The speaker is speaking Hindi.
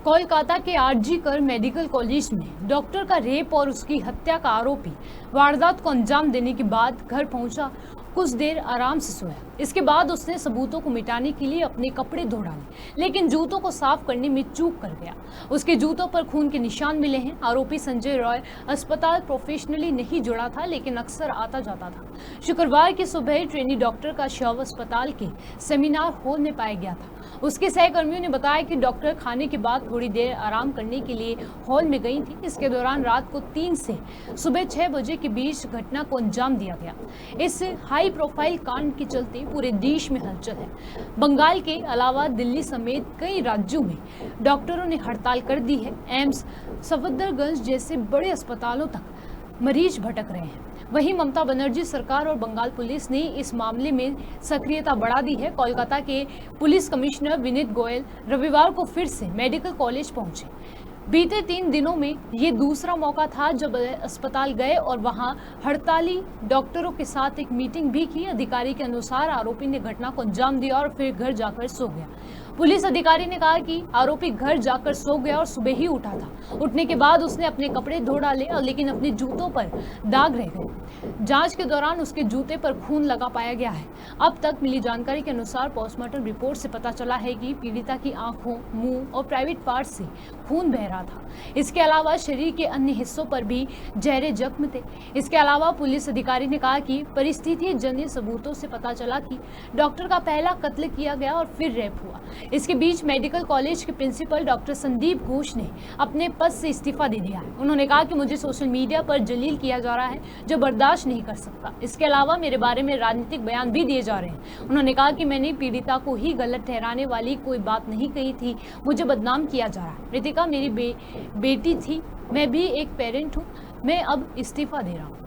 कोलकाता के आरजी मेडिकल कॉलेज में डॉक्टर का रेप और उसकी हत्या का आरोपी वारदात को अंजाम देने के बाद घर पहुंचा, कुछ देर आराम से सोया। इसके बाद उसने सबूतों को मिटाने के लिए अपने कपड़े धो डाले, लेकिन जूतों को साफ करने में चूक कर गया। उसके जूतों पर खून के निशान मिले हैं। आरोपी संजय रॉय अस्पताल प्रोफेशनली नहीं जुड़ा था, लेकिन अक्सर आता जाता था। शुक्रवार की सुबह ट्रेनी डॉक्टर का शव अस्पताल के सेमिनार हॉल में पाया गया था। उसके सहकर्मियों ने बताया कि डॉक्टर खाने के बाद थोड़ी देर आराम करने के लिए हॉल में गई थी। इसके दौरान रात को 3 से सुबह 6 बजे के बीच घटना को अंजाम दिया गया। इस हाई प्रोफाइल कांड के चलते पूरे देश में हलचल है। बंगाल के अलावा दिल्ली समेत कई राज्यों में डॉक्टरों ने हड़ताल कर दी है। एम्स, सफदरगंज जैसे बड़े अस्पतालों तक मरीज भटक रहे हैं। वहीं ममता बनर्जी सरकार और बंगाल पुलिस ने इस मामले में सक्रियता बढ़ा दी है। कोलकाता के पुलिस कमिश्नर विनीत गोयल रविवार को फिर से मेडिकल कॉलेज पहुंचे। बीते 3 दिनों में ये दूसरा मौका था जब अस्पताल गए और वहां हड़ताली डॉक्टरों के साथ एक मीटिंग भी की। अधिकारी के अनुसार आरोपी ने घटना को अंजाम दिया और फिर घर जाकर सो गया। पुलिस अधिकारी ने कहा कि आरोपी घर जाकर सो गया और सुबह ही उठा था। उठने के बाद उसने अपने कपड़े धो डाले, लेकिन अपने जूतों पर दाग रह गए। जांच के दौरान उसके जूते पर खून लगा पाया गया है। अब तक मिली जानकारी के अनुसार पोस्टमार्टम रिपोर्ट से पता चला है कि पीड़िता की आंखों, मुंह और प्राइवेट पार्ट से खून बह रहा था। इसके अलावा शरीर के अन्य हिस्सों पर भी गहरे जख्म थे। इसके अलावा पुलिस अधिकारी ने कहा कि परिस्थिति जन्य सबूतों से पता चला कि डॉक्टर का पहला कत्ल किया गया और फिर रेप हुआ। इसके बीच मेडिकल कॉलेज के प्रिंसिपल डॉक्टर संदीप घोष ने अपने पद से इस्तीफा दे दिया है। उन्होंने कहा कि मुझे सोशल मीडिया पर जलील किया जा रहा है, जो बर्दाश्त नहीं कर सकता। इसके अलावा मेरे बारे में राजनीतिक बयान भी दिए जा रहे हैं। उन्होंने कहा कि मैंने पीड़िता को ही गलत ठहराने वाली कोई बात नहीं कही थी। मुझे बदनाम किया जा रहा है। मृतिका मेरी बेटी थी। मैं भी एक पेरेंट हूँ। मैं अब इस्तीफा दे रहा हूँ।